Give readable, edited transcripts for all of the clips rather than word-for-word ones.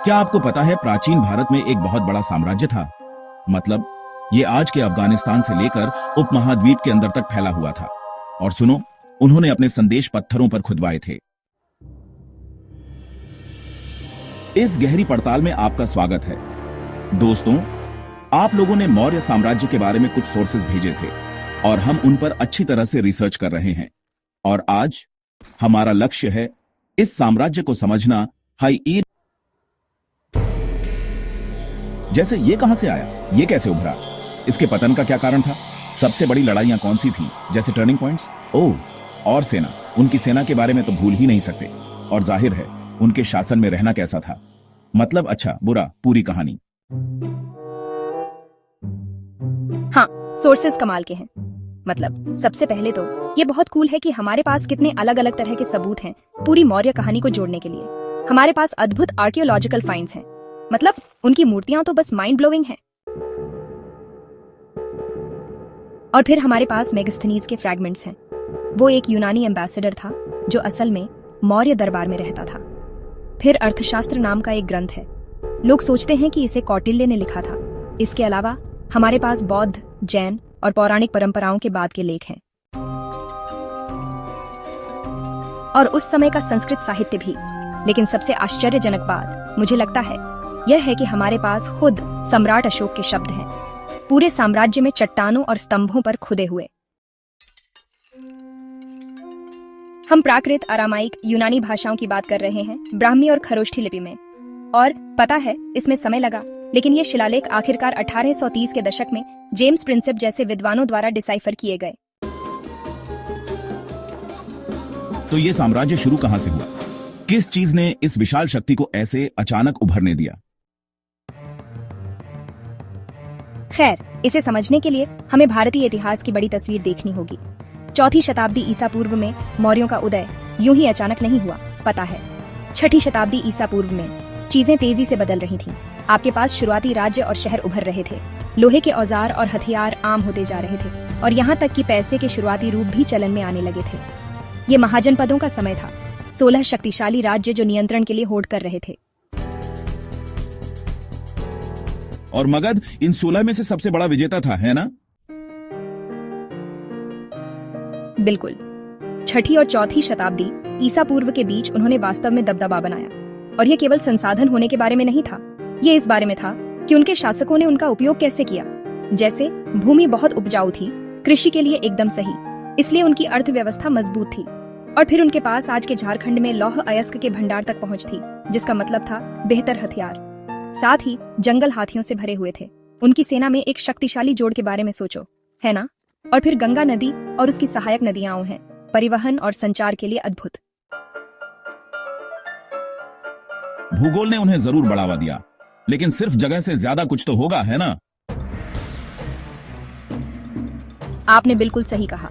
क्या आपको पता है प्राचीन भारत में एक बहुत बड़ा साम्राज्य था? मतलब ये आज के अफगानिस्तान से लेकर उपमहाद्वीप के अंदर तक फैला हुआ था। और सुनो, उन्होंने अपने संदेश पत्थरों पर खुदवाए थे। इस गहरी पड़ताल में आपका स्वागत है। दोस्तों, आप लोगों ने मौर्य साम्राज्य के बारे में कुछ सोर्सेज भेजे थे और हम उन पर अच्छी तरह से रिसर्च कर रहे हैं। और आज हमारा लक्ष्य है इस साम्राज्य को समझना। हाई जैसे ये कहां से आया, ये कैसे उभरा, इसके पतन का क्या कारण था, सबसे बड़ी लड़ाइयां कौन सी थी, जैसे टर्निंग पॉइंट्स। ओह, और सेना, उनकी सेना के बारे में तो भूल ही नहीं सकते। और जाहिर है उनके शासन में रहना कैसा था, मतलब अच्छा बुरा, पूरी कहानी। हाँ, सोर्सेस कमाल के हैं। मतलब सबसे पहले तो ये बहुत कूल है कि हमारे पास कितने अलग अलग तरह के सबूत हैं पूरी मौर्य कहानी को जोड़ने के लिए। हमारे पास अद्भुत आर्कियोलॉजिकल फाइंड्स हैं, मतलब उनकी मूर्तियां तो बस माइंड ब्लोइंग हैं। और फिर हमारे पास मेगास्थनीज के फ्रैगमेंट्स हैं। वो एक यूनानी एम्बेसडर था जो असल में मौर्य दरबार में रहता था। फिर अर्थशास्त्र नाम का एक ग्रंथ है, लोग सोचते हैं कि इसे कौटिल्य ने लिखा था। इसके अलावा हमारे पास बौद्ध, जैन और पौराणिक परंपराओं के बाद के लेख हैं। और उस समय का संस्कृत साहित्य भी। लेकिन सबसे आश्चर्यजनक बात मुझे लगता है यह है कि हमारे पास खुद सम्राट अशोक के शब्द हैं, पूरे साम्राज्य में चट्टानों और स्तंभों पर खुदे हुए। हम प्राकृत, अरामाइक, यूनानी भाषाओं की बात कर रहे हैं, ब्राह्मी और खरोष्ठी लिपि में। और पता है इसमें समय लगा, लेकिन ये शिलालेख आखिरकार 1830 के दशक में जेम्स प्रिंसेप जैसे विद्वानों द्वारा डिसाइफर किए गए। तो ये साम्राज्य शुरू कहां से हुआ? किस चीज ने इस विशाल शक्ति को ऐसे अचानक उभरने दिया? खैर, इसे समझने के लिए हमें भारतीय इतिहास की बड़ी तस्वीर देखनी होगी। 4वीं शताब्दी ईसा पूर्व में मौर्यों का उदय यूं ही अचानक नहीं हुआ, पता है। 6वीं शताब्दी ईसा पूर्व में चीजें तेजी से बदल रही थीं। आपके पास शुरुआती राज्य और शहर उभर रहे थे, लोहे के औजार और हथियार आम होते जा रहे थे, और यहाँ तक कि पैसे के शुरुआती रूप भी चलन में आने लगे थे। ये महाजनपदों का समय था, 16 शक्तिशाली राज्य जो नियंत्रण के लिए होड़ कर रहे थे। और मगध इन 16 में से सबसे बड़ा विजेता था, है ना? बिल्कुल। 6वीं और 4वीं शताब्दी ईसा पूर्व के बीच उन्होंने वास्तव में दबदबा बनाया। और यह केवल संसाधन होने के बारे में नहीं था, ये इस बारे में था कि उनके शासकों ने उनका उपयोग कैसे किया। जैसे भूमि बहुत उपजाऊ थी, कृषि के लिए एकदम सही, इसलिए उनकी अर्थव्यवस्था मजबूत थी। और फिर उनके पास आज के झारखंड में लौह अयस्क के भंडार तक पहुंच थी, जिसका मतलब था बेहतर हथियार। साथ ही जंगल हाथियों से भरे हुए थे। उनकी सेना में एक शक्तिशाली जोड़ के बारे में सोचो, है ना? और फिर गंगा नदी और उसकी सहायक नदियां हैं, परिवहन और संचार के लिए अद्भुत। भूगोल ने उन्हें जरूर बढ़ावा दिया, लेकिन सिर्फ जगह से ज्यादा कुछ तो होगा, है ना? आपने बिल्कुल सही कहा।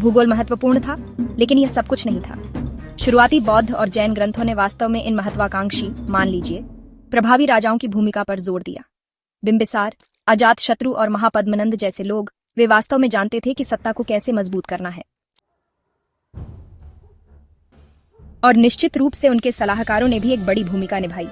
भूगोल महत्वपूर्ण था, लेकिन यह सब कुछ नहीं था। शुरुआती बौद्ध और जैन ग्रंथों ने वास्तव में इन महत्वाकांक्षी, मान लीजिए, प्रभावी राजाओं की भूमिका पर जोर दिया। बिंबिसार, अजातशत्रु और महापद्मनंद जैसे लोग, वे वास्तव में जानते थे कि सत्ता को कैसे मजबूत करना है। और निश्चित रूप से उनके सलाहकारों ने भी एक बड़ी भूमिका निभाई।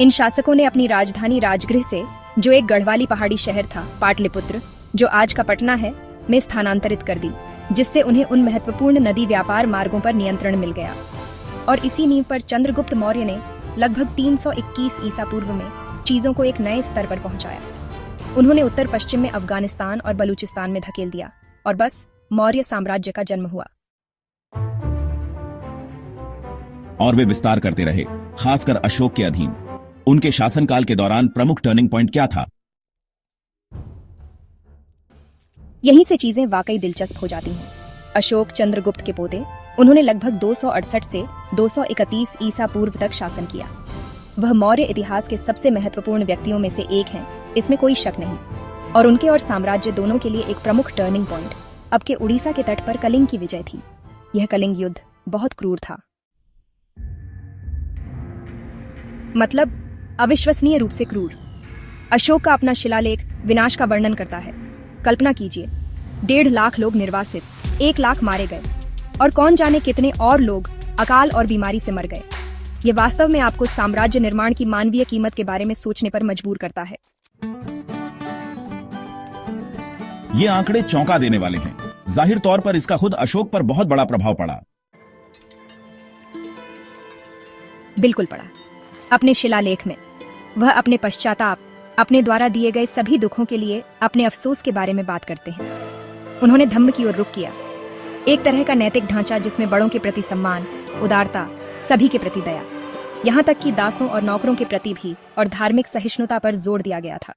इन शासकों ने अपनी राजधानी राजगृह से, जो एक गढ़वाली पहाड़ी शहर था, पाटलिपुत्र, जो आज का पटना है, में स्थानांतरित कर दी, जिससे उन्हें उन महत्वपूर्ण नदी व्यापार मार्गों पर नियंत्रण मिल गया। और इसी नींव पर चंद्रगुप्त मौर्य ने लगभग 321 ईसा पूर्व में चीजों को एक नए स्तर पर पहुंचाया। उन्होंने उत्तर पश्चिम में अफगानिस्तान और बलूचिस्तान में धकेल दिया, और बस मौर्य साम्राज्य का जन्म हुआ। और वे विस्तार करते रहे, खासकर अशोक के अधीन। उनके शासनकाल के दौरान प्रमुख टर्निंग पॉइंट क्या था? यहीं से चीजें वाकई दिलचस्प हो जाती हैं। अशोक चंद्रगुप्त के पोते, उन्होंने लगभग 268 से 231 ईसा पूर्व तक शासन किया। वह मौर्य इतिहास के सबसे महत्वपूर्ण व्यक्तियों में से एक हैं, इसमें कोई शक नहीं। और उनके और साम्राज्य दोनों के लिए एक प्रमुख टर्निंग पॉइंट अब के उड़ीसा के तट पर कलिंग की विजय थी। यह कलिंग युद्ध बहुत क्रूर था, मतलब अविश्वसनीय रूप से क्रूर। अशोक का अपना शिलालेख विनाश का वर्णन करता है। कल्पना कीजिए, 1.5 लाख लोग निर्वासित, 1 लाख मारे गए, और कौन जाने कितने और लोग अकाल और बीमारी से मर गए। ये वास्तव में आपको साम्राज्य निर्माण की मानवीय कीमत के बारे में सोचने पर मजबूर करता है। ये आंकड़े चौंका देने वाले हैं। जाहिर तौर पर इसका खुद अशोक पर बहुत बड़ा प्रभाव पड़ा। बिल्कुल पड़ा। अपने शिलालेख में वह अपने पश्चाताप, अपने द्वारा दिए गए सभी दुखों के लिए अपने अफसोस के बारे में बात करते हैं। उन्होंने धम्म की ओर रुख किया, एक तरह का नैतिक ढांचा जिसमें बड़ों के प्रति सम्मान, उदारता, सभी के प्रति दया, यहाँ तक कि दासों और नौकरों के प्रति भी और धार्मिक सहिष्णुता पर जोर दिया गया था।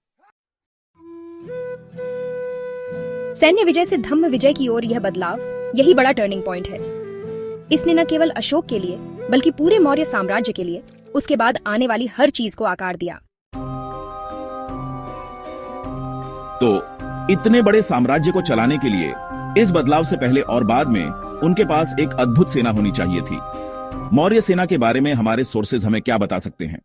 सैन्य विजय से धम्म विजय की ओर यह बदलाव, यही बड़ा टर्निंग पॉइंट है। इसने न केवल अशोक के लिए बल्कि पूरे मौर्य साम्राज्य के लिए उसके बाद आने वाली हर चीज को आकार दिया। तो इतने बड़े साम्राज्य को चलाने के लिए इस बदलाव से पहले और बाद में उनके पास एक अद्भुत सेना होनी चाहिए थी। मौर्य सेना के बारे में हमारे सोर्सेज हमें क्या बता सकते हैं?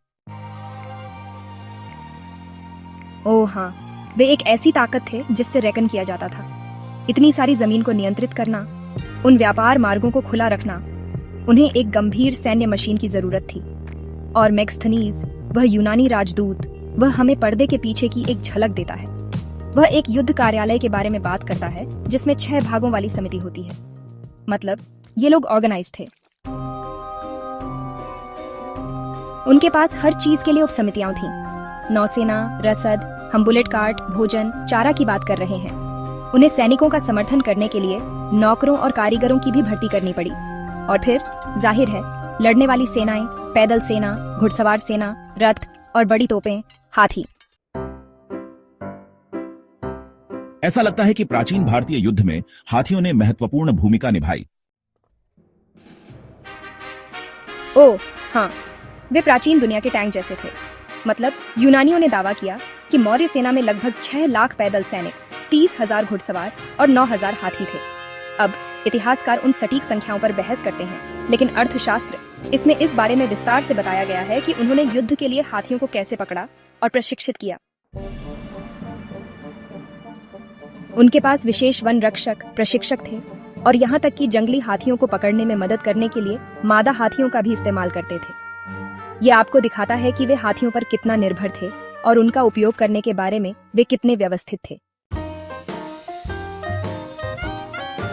ओह हाँ, वे एक ऐसी ताकत थे जिससे रेकन किया जाता था। इतनी सारी जमीन को नियंत्रित करना, उन व्यापार मार्गों को खुला रखना, उन्हें एक गंभीर सैन्य मशीन की जरूरत थी। और मेगस्थनीज, वह यूनानी राजदूत, वह हमें पर्दे के पीछे की एक झलक देता है। वह एक युद्ध कार्यालय के बारे में बात करता है जिसमें 6 भागों वाली समिति होती है। मतलब ये लोग ऑर्गेनाइज्ड थे। उनके पास हर चीज के लिए उपसमितियां थीं। नौसेना, रसद, हम बुलेट कार्ट, भोजन, चारा की बात कर रहे हैं। उन्हें सैनिकों का समर्थन करने के लिए नौकरों और कारीगरों की भी भर्ती करनी पड़ी। और फिर जाहिर है, लड़ने वाली सेनाएं, पैदल सेना, घुड़सवार सेना, रथ और बड़ी तोपें, हाथी। ऐसा लगता है कि प्राचीन भारतीय युद्ध में हाथियों ने महत्वपूर्ण भूमिका निभाई। ओह हाँ, वे प्राचीन दुनिया के टैंक जैसे थे। मतलब यूनानियों ने दावा किया कि मौर्य सेना में लगभग 6 लाख पैदल सैनिक, 30,000 घुड़सवार और 9,000 हाथी थे। अब इतिहासकार उन सटीक संख्याओं पर बहस करते हैं, लेकिन अर्थशास्त्र इसमें इस बारे में विस्तार से बताया गया है कि उन्होंने युद्ध के लिए हाथियों को कैसे पकड़ा और प्रशिक्षित किया। उनके पास विशेष वन रक्षक, प्रशिक्षक थे और यहाँ तक कि जंगली हाथियों को पकड़ने में मदद करने के लिए मादा हाथियों का भी इस्तेमाल करते थे। ये आपको दिखाता है कि वे हाथियों पर कितना निर्भर थे और उनका उपयोग करने के बारे में वे कितने व्यवस्थित थे।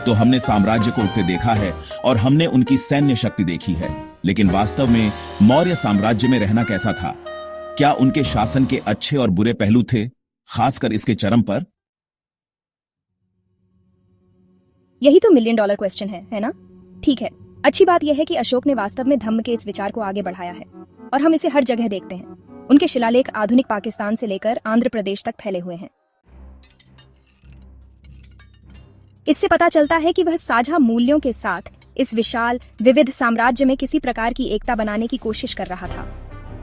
तो हमने साम्राज्य को उठते देखा है और हमने उनकी सैन्य शक्ति देखी है, लेकिन वास्तव में मौर्य साम्राज्य में रहना कैसा था? क्या उनके शासन के अच्छे और बुरे पहलू थे, खासकर इसके चरम पर? यही तो $1 मिलियन क्वेश्चन है ना? ठीक है, अच्छी बात यह है कि अशोक ने वास्तव में धम्म के इस विचार को आगे बढ़ाया है और हम इसे हर जगह देखते हैं। उनके शिलालेख आधुनिक पाकिस्तान से लेकर आंध्र प्रदेश तक फैले हुए हैं। इससे पता चलता है कि वह साझा मूल्यों के साथ इस विशाल विविध साम्राज्य में किसी प्रकार की एकता बनाने की कोशिश कर रहा था।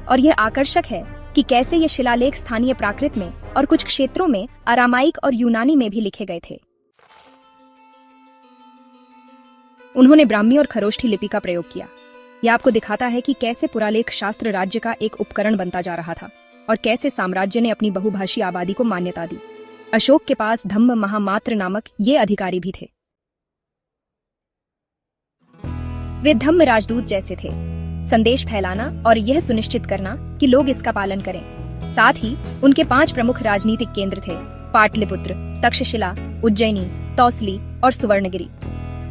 और यह आकर्षक है कि कैसे ये शिलालेख स्थानीय प्राकृत में और कुछ क्षेत्रों में अरामाइक और यूनानी में भी लिखे गए थे। उन्होंने ब्राह्मी और खरोष्ठी लिपि का प्रयोग किया। यह आपको दिखाता है कि कैसे पुरालेख शास्त्र राज्य का एक उपकरण बनता जा रहा था और कैसे साम्राज्य ने अपनी बहुभाषी आबादी को मान्यता दी। अशोक के पास धम्म महामात्र नामक ये अधिकारी भी थे। वे धम्म राजदूत जैसे थे, संदेश फैलाना और यह सुनिश्चित करना कि लोग इसका पालन करें। साथ ही उनके 5 प्रमुख राजनीतिक केंद्र थे: पाटलिपुत्र, तक्षशिला, उज्जैनी, तौसली और सुवर्णगिरी।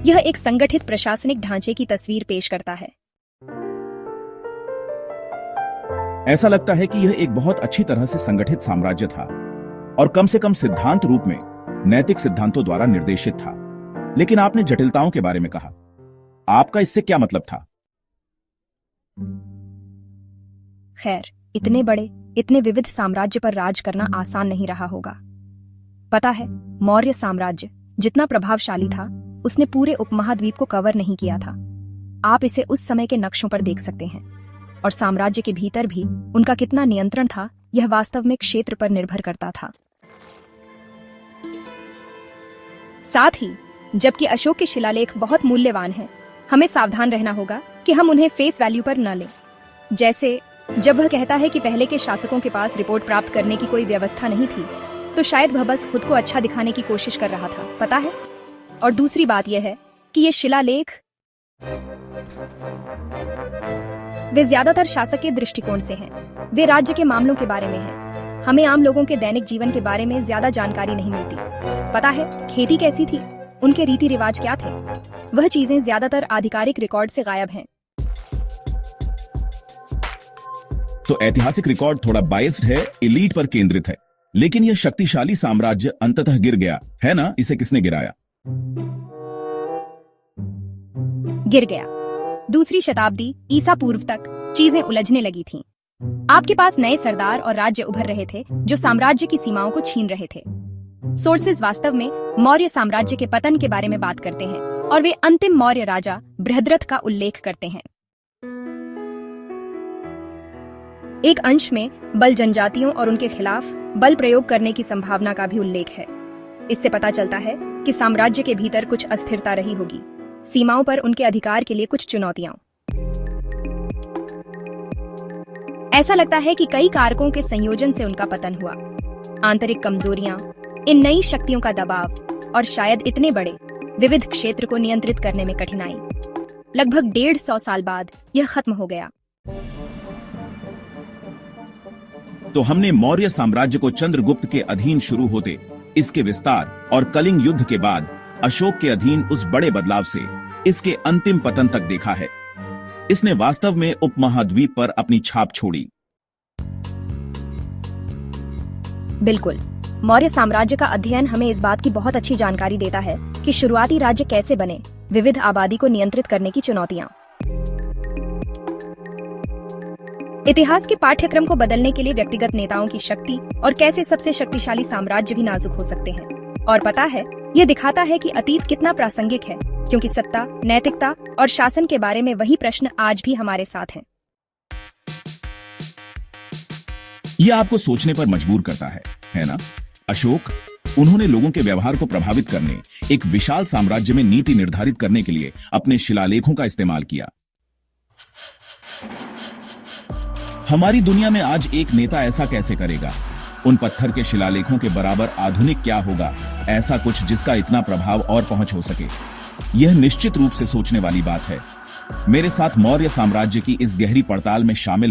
यह एक संगठित प्रशासनिक ढांचे की तस्वीर पेश करता है। ऐसा लगता है कि यह एक बहुत अच्छी तरह से संगठित साम्राज्य था और कम से कम सिद्धांत रूप में नैतिक सिद्धांतों द्वारा निर्देशित था। लेकिन आपने जटिलताओं के बारे में कहा, आपका इससे क्या मतलब था? खैर, इतने बड़े, इतने विविध साम्राज्य पर राज करना आसान नहीं रहा होगा। पता है, मौर्य साम्राज्य जितना प्रभावशाली था, उसने पूरे उपमहाद्वीप को कवर नहीं किया था। आप इसे उस समय के नक्शों पर देख सकते हैं। और साम्राज्य के भीतर भी उनका कितना नियंत्रण था, यह वास्तव में क्षेत्र पर निर्भर करता था। साथ ही, जबकि अशोक के शिलालेख बहुत मूल्यवान हैं, हमें सावधान रहना होगा कि हम उन्हें फेस वैल्यू पर न लें। जैसे जब वह कहता है कि पहले के शासकों के पास रिपोर्ट प्राप्त करने की कोई व्यवस्था नहीं थी, तो शायद वह बस खुद को अच्छा दिखाने की कोशिश कर रहा था, पता है। और दूसरी बात यह है कि ये शिलालेख वे ज्यादातर शासक के दृष्टिकोण से हैं। वे राज्य के मामलों के बारे में हैं। हमें आम लोगों के दैनिक जीवन के बारे में ज्यादा जानकारी नहीं मिलती। पता है खेती कैसी थी, उनके रीति रिवाज क्या थे, वह चीजें ज्यादातर आधिकारिक रिकॉर्ड से गायब हैं। तो ऐतिहासिक रिकॉर्ड थोड़ा बायस्ड है, एलीट पर केंद्रित है, लेकिन यह शक्तिशाली साम्राज्य अंततः गिर गया है ना? इसे किसने गिराया? गिर गया। दूसरी शताब्दी ईसा पूर्व तक चीजें उलझने लगी थीं। आपके पास नए सरदार और राज्य उभर रहे थे जो साम्राज्य की सीमाओं को छीन रहे थे। सोर्सेज वास्तव में मौर्य साम्राज्य के पतन के बारे में बात करते हैं और वे अंतिम मौर्य राजा बृहद्रथ का उल्लेख करते हैं। एक अंश में बल जनजातियों और उनके खिलाफ बल प्रयोग करने की संभावना का भी उल्लेख है। इससे पता चलता है कि साम्राज्य के भीतर कुछ अस्थिरता रही होगी, सीमाओं पर उनके अधिकार के लिए कुछ चुनौतियां। ऐसा लगता है कि कई कारकों के संयोजन से उनका पतन हुआ। आंतरिक कमजोरियां, इन नई शक्तियों का दबाव और शायद इतने बड़े विविध क्षेत्र को नियंत्रित करने में कठिनाई। लगभग 150 साल बाद यह खत्म हो गया। तो हमने मौर्य साम्राज्य को चंद्रगुप्त के अधीन शुरू होते इसके विस्तार और कलिंग युद्ध के बाद अशोक के अधीन उस बड़े बदलाव से इसके अंतिम पतन तक देखा है। इसने वास्तव में उपमहाद्वीप पर अपनी छाप छोड़ी। बिल्कुल, मौर्य साम्राज्य का अध्ययन हमें इस बात की बहुत अच्छी जानकारी देता है कि शुरुआती राज्य कैसे बने, विविध आबादी को नियंत्रित करने की चुनौतियां। इतिहास के पाठ्यक्रम को बदलने के लिए व्यक्तिगत नेताओं की शक्ति और कैसे सबसे शक्तिशाली साम्राज्य भी नाजुक हो सकते हैं। और पता है, यह दिखाता है कि अतीत कितना प्रासंगिक है, क्योंकि सत्ता, नैतिकता और शासन के बारे में वही प्रश्न आज भी हमारे साथ हैं। यह आपको सोचने पर मजबूर करता है ना? अशोक, उन्होंने लोगों के व्यवहार को प्रभावित करने, एक विशाल साम्राज्य में नीति निर्धारित करने के लिए अपने शिलालेखों का इस्तेमाल किया। हमारी दुनिया में आज एक नेता ऐसा कैसे करेगा? उन पत्थर के शिलालेखों के बराबर आधुनिक क्या होगा? ऐसा कुछ जिसका इतना प्रभाव और पहुंच हो सके। यह निश्चित रूप से सोचने वाली बात है। मेरे साथ मौर्य साम्राज्य की इस गहरी पड़ताल में शामिल